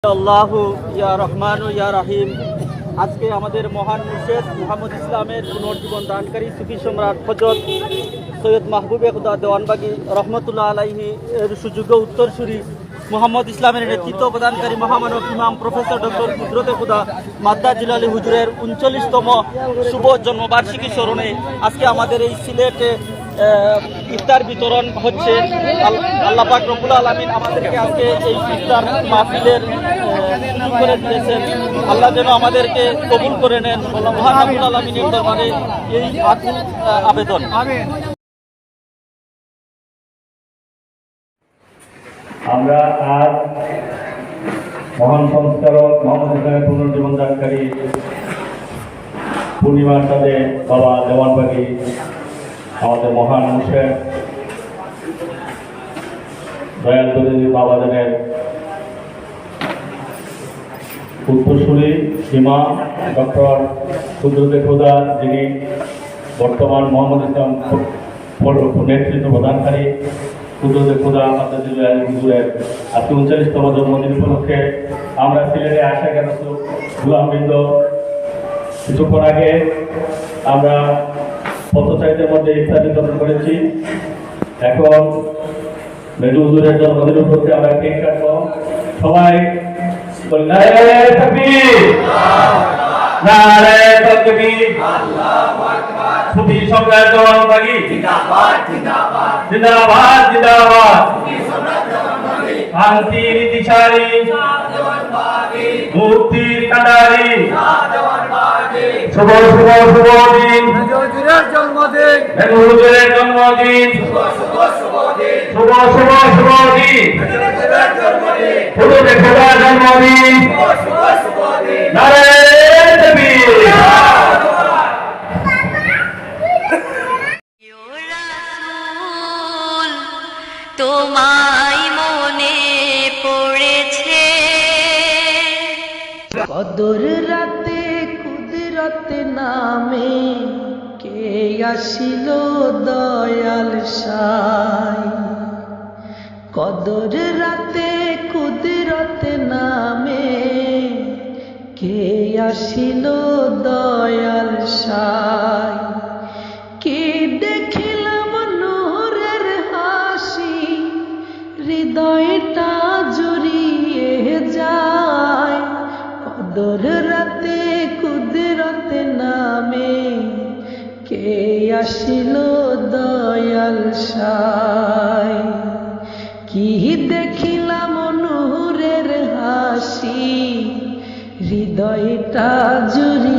আল্লাহু ইয়া রহমানু ইয়া রাহিম। আজকে আমাদের মহান মুর্শিদ মুহাম্মদ ইসলামের পুনর্জীবন দানকারী সুফি সম্রাট হযরত সৈয়দ মাহবুবে খুদা দেওয়ানবাগী রহমতুল্লাহ আলাইহি এর সুযোগ্য উত্তরসূরি মুহাম্মদ ইসলামের নেতৃত্ব প্রদানকারী মহামানব ইমাম প্রফেসর ডক্টর কুদরতে খুদা মাদ্দা জিলালী হুজুরের 39তম শুভ জন্মবার্ষিকী স্মরণে আজকে আমাদের এই সিলেটে ইফতার বিতরণ হচ্ছে। আল্লাহ পাক রব্বুল আলামিন আমাদেরকে আজকে এই ইফতার মাহফিলের সুযোগ করে দিয়েছেন। আল্লাহ যেন আমাদেরকে কবুল করে নেন, মহান রব্বুল আলামিনের দরবারে এই আকুল আবেদন। আমরা আজ মহান সংস্কারক মোহাম্মদ ইসলামের পুনর্জীবন দানকারী পূর্ণিমার সাথে বাবা দেওয়ানবাগী আমাদের মহান মুর্শিদ দয়াল দরদি বাবাজানের উত্তরসূরি ইমাম ডক্টর কুদরতে খুদা, যিনি বর্তমান মোহাম্মদ ইসলাম নেতৃত্ব প্রদানকারী কুদরতে খুদা মাদ্দা জিলালী হুজুরের আজকে 39তম জন্মদিন উপলক্ষে আমরা সিলেটে আসা কেন গোলামবৃন্দ কিছুক্ষণ আগে আমরা পথচারীদের মধ্যে ইফতার বিতরণ করেছি। এখন মেজু হুজুরের জন্মদিন উপলক্ষে আমরা কেক কাটবো। সবাই নারে তাকবীর, নারে তাকবীর, আল্লাহু আকবার। সুফি সম্রাট দেওয়ানবাগী জিন্দাবাদ, জিন্দাবাদ, জিন্দাবাদ, জিন্দাবাদ। সুফি সম্রাট দেওয়ানবাগী শান্তির দিশারি দেওয়ানবাগী, মুক্তির কাঁডারি দেওয়ানবাগী। শুভ শুভ শুভ দিন, মেজু হুজুরের জন্মদিন, মেজু হুজুরের জন্মদিন। শুভ শুভ শুভ দিন, শুভ শুভ শুভ দিন, মেজু হুজুরের জন্মদিন, কুদরতে খুদার জন্মদিন। শুভ শুভ শুভ দিন, নারে তাকবীর। তোমায় মনে পড়েছে কদর রাতে কুদরত নামে কে আসিল দয়াল সাই। কদর রাতে কুদরত নামে কে আসিল দয়াল সাই। কে দেখিলাম নূরের হাসি, হৃদয়টা জুড়িয়ে যায়। কদর রাতে কুদরত নামে কে আসিল দয়াল সাই। কি দেখিলাম নূরের হাসি, হৃদয়টা জুড়িয়ে